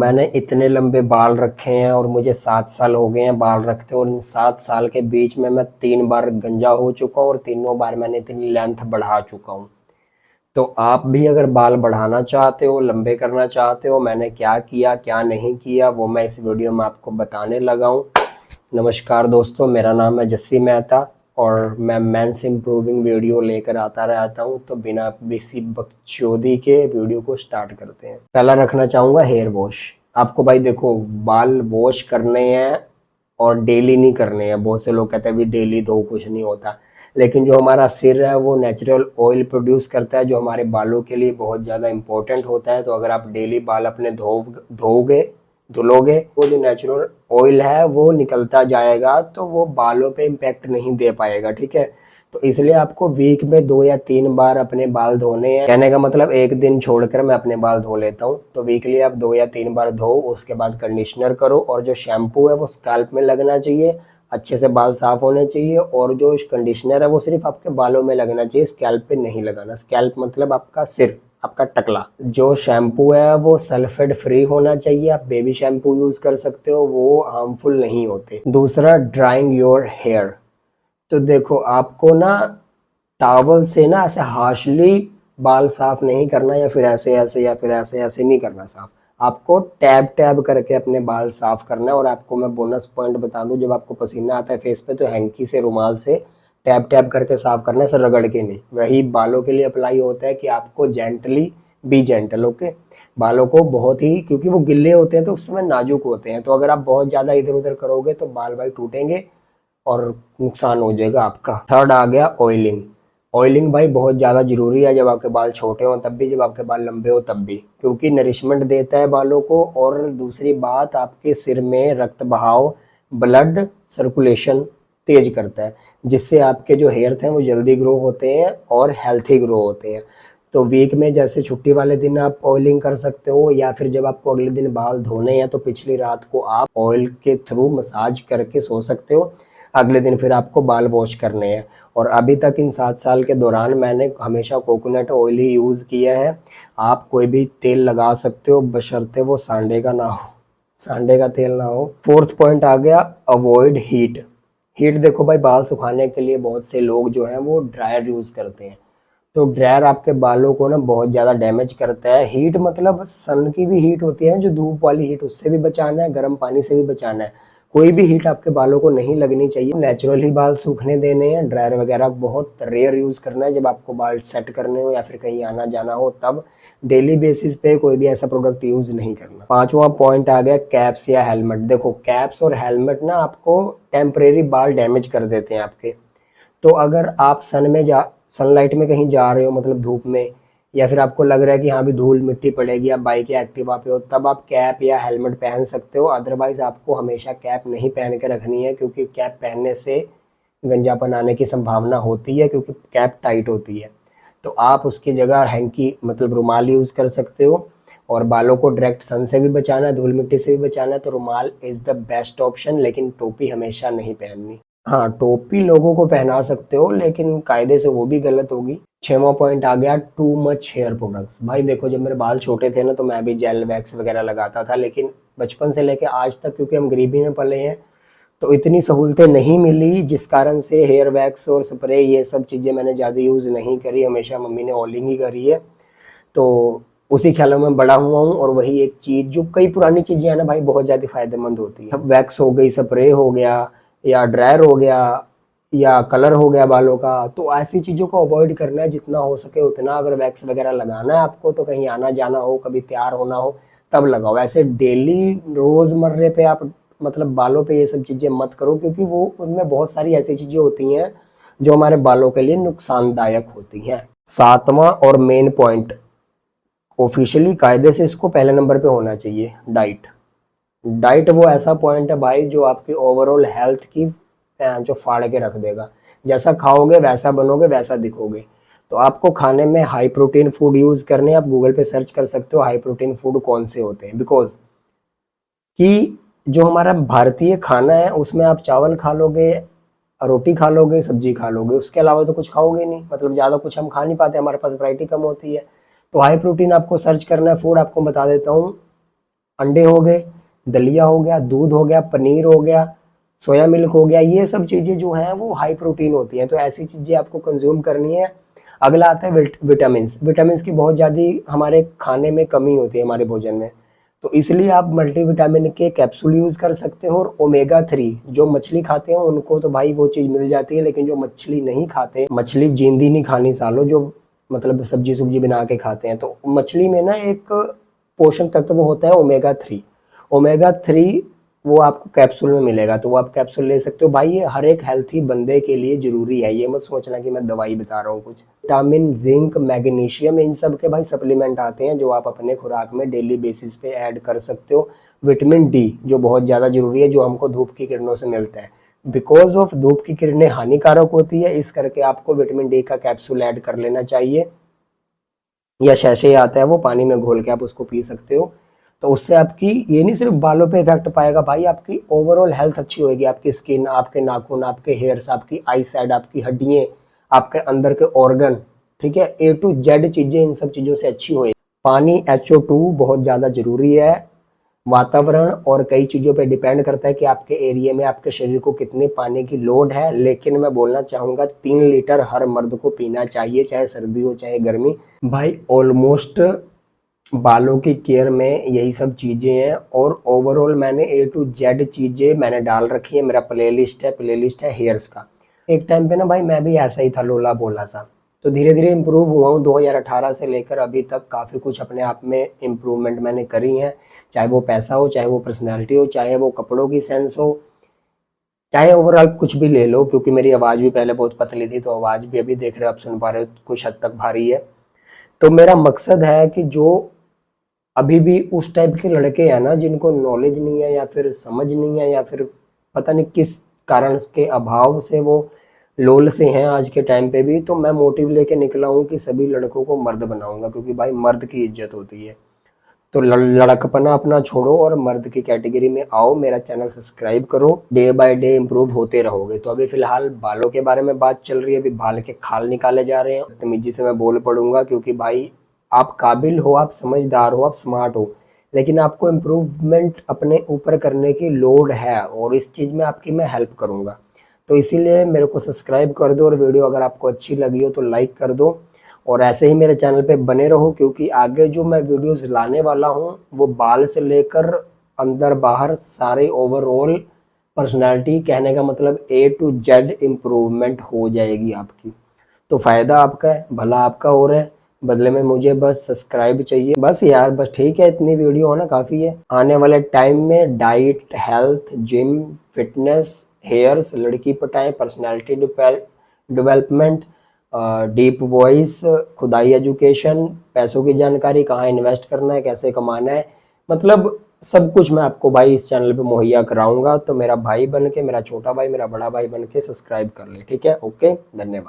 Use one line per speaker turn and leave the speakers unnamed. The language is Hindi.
मैंने इतने लंबे बाल रखे हैं और मुझे 7 साल हो गए हैं बाल रखते, और इन 7 साल के बीच में मैं 3 बार गंजा हो चुका हूँ और तीनों बार मैंने इतनी लेंथ बढ़ा चुका हूँ। तो आप भी अगर बाल बढ़ाना चाहते हो, लंबे करना चाहते हो, मैंने क्या किया क्या नहीं किया वो मैं इस वीडियो में आपको बताने लगा हूँ। नमस्कार दोस्तों, मेरा नाम है जस्सी मेहता और मैं मेंस इम्प्रूविंग वीडियो लेकर आता रहता हूँ। तो बिना किसी बकचोदी के वीडियो को स्टार्ट करते हैं। पहला रखना चाहूँगा हेयर वॉश। आपको भाई देखो, बाल वॉश करने हैं और डेली नहीं करने हैं। बहुत से लोग कहते हैं भी डेली धो कुछ नहीं होता, लेकिन जो हमारा सिर है वो नेचुरल ऑयल प्रोड्यूस करता है जो हमारे बालों के लिए बहुत ज़्यादा इंपॉर्टेंट होता है। तो अगर आप डेली बाल अपने धोगे धुलोगे, वो जो नेचुरल ऑयल है वो निकलता जाएगा, तो वो बालों पे इम्पैक्ट नहीं दे पाएगा। ठीक है, तो इसलिए आपको वीक में 2 या 3 बार अपने बाल धोने हैं। कहने का मतलब एक दिन छोड़कर मैं अपने बाल धो लेता हूँ। तो वीकली आप 2 या 3 बार धो, उसके बाद कंडीशनर करो, और जो शैम्पू है वो स्कैल्प में लगना चाहिए, अच्छे से बाल साफ होने चाहिए। और जो कंडीशनर है वो सिर्फ आपके बालों में लगना चाहिए, स्कैल्प पे नहीं लगाना। स्कैल्प मतलब आपका सिर, आपका टकला। जो शैम्पू है वो सल्फेट फ्री होना चाहिए। आप बेबी शैम्पू यूज कर सकते हो, वो हार्मफुल नहीं होते। दूसरा, ड्राइंग योर हेयर। तो देखो, आपको ना टॉवल से ना ऐसे हार्शली बाल साफ नहीं करना, या फिर ऐसे ऐसे या फिर ऐसे ऐसे नहीं करना साफ। आपको टैब टैब करके अपने बाल साफ करना है। और आपको मैं बोनस पॉइंट बता दूं, जब आपको पसीना आता है फेस पे तो हैंकी से, रुमाल से टैब टैब करके साफ करना है, सर रगड़ के नहीं। वही बालों के लिए अप्लाई होता है कि आपको जेंटली बी जेंटल। ओके, बालों को बहुत ही, क्योंकि वो गिल्ले होते हैं तो उस समय नाजुक होते हैं, तो अगर आप बहुत ज़्यादा इधर उधर करोगे तो बाल भाई टूटेंगे और नुकसान हो जाएगा आपका। थर्ड आ गया ऑयलिंग। ऑयलिंग भाई बहुत ज़्यादा ज़रूरी है, जब आपके बाल छोटे हों तब भी, जब आपके बाल लंबे हो तब भी, क्योंकि नरिशमेंट देता है बालों को। और दूसरी बात, आपके सिर में रक्त बहाव, ब्लड सर्कुलेशन तेज करता है, जिससे आपके जो हेयर हैं वो जल्दी ग्रो होते हैं और हेल्थी ग्रो होते हैं। तो वीक में जैसे छुट्टी वाले दिन आप ऑयलिंग कर सकते हो, या फिर जब आपको अगले दिन बाल धोने हैं तो पिछली रात को आप ऑयल के थ्रू मसाज करके सो सकते हो। अगले दिन फिर आपको बाल वॉश करने हैं। और अभी तक इन 7 साल के दौरान मैंने हमेशा कोकोनट ऑयल ही यूज़ किया है। आप कोई भी तेल लगा सकते हो, बशर्ते वो सांडे का ना हो, सांडे का तेल ना हो। फोर्थ पॉइंट आ गया अवॉइड हीट। हीट देखो भाई, बाल सुखाने के लिए बहुत से लोग जो हैं वो ड्रायर यूज़ करते हैं। तो ड्रायर आपके बालों को ना बहुत ज़्यादा डैमेज करता है। हीट मतलब सन की भी हीट होती है ना, जो धूप वाली हीट, उससे भी बचाना है, गर्म पानी से भी बचाना है। कोई भी हीट आपके बालों को नहीं लगनी चाहिए। नेचुरल ही बाल सूखने देने हैं। ड्रायर वगैरह बहुत रेयर यूज़ करना है, जब आपको बाल सेट करने हो या फिर कहीं आना जाना हो तब। डेली बेसिस पे कोई भी ऐसा प्रोडक्ट यूज़ नहीं करना। पांचवा पॉइंट आ गया कैप्स या हेलमेट। देखो, कैप्स और हेलमेट ना आपको टेम्परेरी बाल डैमेज कर देते हैं आपके। तो अगर आप सनलाइट में कहीं जा रहे हो, मतलब धूप में, या फिर आपको लग रहा है कि हाँ भी धूल मिट्टी पड़ेगी, आप बाइक या एक्टिवा पे हो, तब आप कैप या हेलमेट पहन सकते हो। अदरवाइज आपको हमेशा कैप नहीं पहन के रखनी है, क्योंकि कैप पहनने से गंजापन आने की संभावना होती है, क्योंकि कैप टाइट होती है। तो आप उसकी जगह हैंकी मतलब रुमाल यूज़ कर सकते हो। और बालों को डायरेक्ट सन से भी बचाना है, धूल मिट्टी से भी बचाना है, तो रुमाल इज़ द बेस्ट ऑप्शन। लेकिन टोपी हमेशा नहीं पहननी। हाँ, टोपी लोगों को पहना सकते हो, लेकिन कायदे से वो भी गलत होगी। छठवां पॉइंट आ गया टू मच हेयर प्रोडक्ट्स। भाई देखो, जब मेरे बाल छोटे थे ना तो मैं भी जेल वैक्स वगैरह लगाता था, लेकिन बचपन से लेके आज तक, क्योंकि हम गरीबी में पले हैं, तो इतनी सहूलतें नहीं मिली, जिस कारण से हेयर वैक्स और स्प्रे ये सब चीज़ें मैंने ज़्यादा यूज़ नहीं करी। हमेशा मम्मी ने ऑयलिंग ही करी है। तो उसी ख्यालों में बड़ा हुआ हूँ। और वही एक चीज़, जो कई पुरानी चीज़ें हैं ना भाई, बहुत ज़्यादा फायदेमंद होती है। वैक्स हो गई, स्प्रे हो गया, या ड्रायर हो गया, या कलर हो गया बालों का, तो ऐसी चीज़ों को अवॉइड करना है जितना हो सके उतना। अगर वैक्स वगैरह लगाना है आपको तो कहीं आना जाना हो, कभी तैयार होना हो तब लगाओ। ऐसे डेली रोज़मर्रे पे आप मतलब बालों पे ये सब चीज़ें मत करो, क्योंकि वो उनमें बहुत सारी ऐसी चीज़ें होती हैं जो हमारे बालों के लिए नुकसानदायक होती हैं। सातवां और मेन पॉइंट, ऑफिशियली कायदे से इसको पहले नंबर पे होना चाहिए, डाइट। डाइट वो ऐसा पॉइंट है भाई जो आपकी ओवरऑल हेल्थ की जो फाड़ के रख देगा। जैसा खाओगे वैसा बनोगे, वैसा दिखोगे। तो आपको खाने में हाई प्रोटीन फूड यूज़ करने हैं। आप गूगल पे सर्च कर सकते हो हाई प्रोटीन फूड कौन से होते हैं, बिकॉज कि जो हमारा भारतीय खाना है उसमें आप चावल खा लोगे, रोटी खा लोगे, सब्जी खा लोगे, उसके अलावा तो कुछ खाओगे नहीं। मतलब ज़्यादा कुछ हम खा नहीं पाते, हमारे पास वैरायटी कम होती है। तो हाई प्रोटीन आपको सर्च करना है फूड। आपको बता देता हूँ, अंडे हो गए, दलिया हो गया, दूध हो गया, पनीर हो गया, सोया मिल्क हो गया, ये सब चीज़ें जो हैं वो हाई प्रोटीन होती हैं, तो ऐसी चीज़ें आपको कंज्यूम करनी है। अगला आता है विटामिन की बहुत ज़्यादा हमारे खाने में कमी होती है, हमारे भोजन में, तो इसलिए आप मल्टीविटामिन के कैप्सूल यूज़ कर सकते हो। और ओमेगा 3 जो मछली खाते हैं उनको तो भाई वो चीज़ मिल जाती है, लेकिन जो मछली नहीं खाते, मछली जिंदी नहीं खानी सालो, जो मतलब सब्जी सुब्जी बना के खाते हैं, तो मछली में ना एक पोषक तत्व होता है ओमेगा 3 वो आपको कैप्सूल में मिलेगा, तो वो आप कैप्सूल ले सकते हो भाई। ये हर एक हेल्थी बंदे के लिए जरूरी है, ये मत सोचना कि मैं दवाई बता रहा हूँ कुछ। विटामिन, जिंक, मैग्नीशियम, इन सब के भाई सप्लीमेंट आते हैं जो आप अपने खुराक में डेली बेसिस पे ऐड कर सकते हो। विटामिन डी जो बहुत ज़्यादा जरूरी है, जो हमको धूप की किरणों से मिलता है, बिकॉज ऑफ धूप की किरणें हानिकारक होती है, इस करके आपको विटामिन डी का कैप्सूल ऐड कर लेना चाहिए, या शैशे आता है वो पानी में घोल के आप उसको पी सकते हो। तो उससे आपकी ये नहीं सिर्फ बालों पे इफेक्ट पाएगा भाई, आपकी ओवरऑल हेल्थ अच्छी होगी, आपकी स्किन, आपके नाखून, आपके हेयर्स, आपकी आई साइड, आपकी हड्डियाँ, आपके अंदर के ऑर्गन, ठीक है, A to Z चीज़ें इन सब चीज़ों से अच्छी होगी। पानी HO2 बहुत ज़्यादा जरूरी है। वातावरण और कई चीज़ों पे डिपेंड करता है कि आपके एरिया में आपके शरीर को कितने पानी की लोड है, लेकिन मैं बोलना चाहूँगा 3 लीटर हर मर्द को पीना चाहिए, चाहे सर्दी हो चाहे गर्मी। भाई ऑलमोस्ट बालों की केयर में यही सब चीज़ें हैं, और ओवरऑल मैंने A to Z चीज़ें मैंने डाल रखी है। मेरा प्लेलिस्ट है हेयर्स का। एक टाइम पे ना भाई मैं भी ऐसा ही था, लोला बोला सा, तो धीरे धीरे इम्प्रूव हुआ हूँ। 2018 से लेकर अभी तक काफ़ी कुछ अपने आप में इम्प्रूवमेंट मैंने करी है, चाहे वो पैसा हो, चाहे वो पर्सनैलिटी हो, चाहे वो कपड़ों की सेंस हो, चाहे ओवरऑल कुछ भी ले लो, क्योंकि मेरी आवाज़ भी पहले बहुत पतली थी, तो आवाज़ भी अभी देख रहे हो आप, सुन पा रहे हो, कुछ हद तक भारी है। तो मेरा मकसद है कि जो अभी भी उस टाइप के लड़के हैं ना, जिनको नॉलेज नहीं है या फिर समझ नहीं है, या फिर पता नहीं किस कारण के अभाव से वो लोल से हैं आज के टाइम पे भी, तो मैं मोटिव लेके निकला हूँ कि सभी लड़कों को मर्द बनाऊंगा, क्योंकि भाई मर्द की इज्जत होती है। तो लड़कपना अपना छोड़ो और मर्द की कैटेगरी में आओ, मेरा चैनल सब्सक्राइब करो, डे बाय डे इम्प्रूव होते रहोगे। तो अभी फिलहाल बालों के बारे में बात चल रही है, अभी बाल के खाल निकाले जा रहे हैं, तमीजी से मैं बोल पड़ूंगा, क्योंकि भाई आप काबिल हो, आप समझदार हो, आप स्मार्ट हो, लेकिन आपको इम्प्रूवमेंट अपने ऊपर करने की लोड है, और इस चीज़ में आपकी मैं हेल्प करूँगा। तो इसीलिए मेरे को सब्सक्राइब कर दो, और वीडियो अगर आपको अच्छी लगी हो तो लाइक कर दो, और ऐसे ही मेरे चैनल पे बने रहो, क्योंकि आगे जो मैं वीडियोस लाने वाला हूँ वो बाल से लेकर अंदर बाहर सारे ओवरऑल पर्सनालिटी, कहने का मतलब A to Z इम्प्रूवमेंट हो जाएगी आपकी। तो फ़ायदा आपका है, भला आपका हो रहा है, बदले में मुझे बस सब्सक्राइब चाहिए, बस यार, बस ठीक है, इतनी वीडियो होना काफ़ी है। आने वाले टाइम में diet, health, gym, fitness, hairs, लड़की पटाएं, पर्सनैलिटी डेवलपमेंट, डीप वॉइस, खुदाई एजुकेशन, पैसों की जानकारी, कहाँ इन्वेस्ट करना है, कैसे कमाना है, मतलब सब कुछ मैं आपको भाई इस चैनल पे मुहैया कराऊंगा। तो मेरा भाई बन के, मेरा छोटा भाई, मेरा बड़ा भाई बन के सब्सक्राइब कर ले, ठीक है? ओके, धन्यवाद।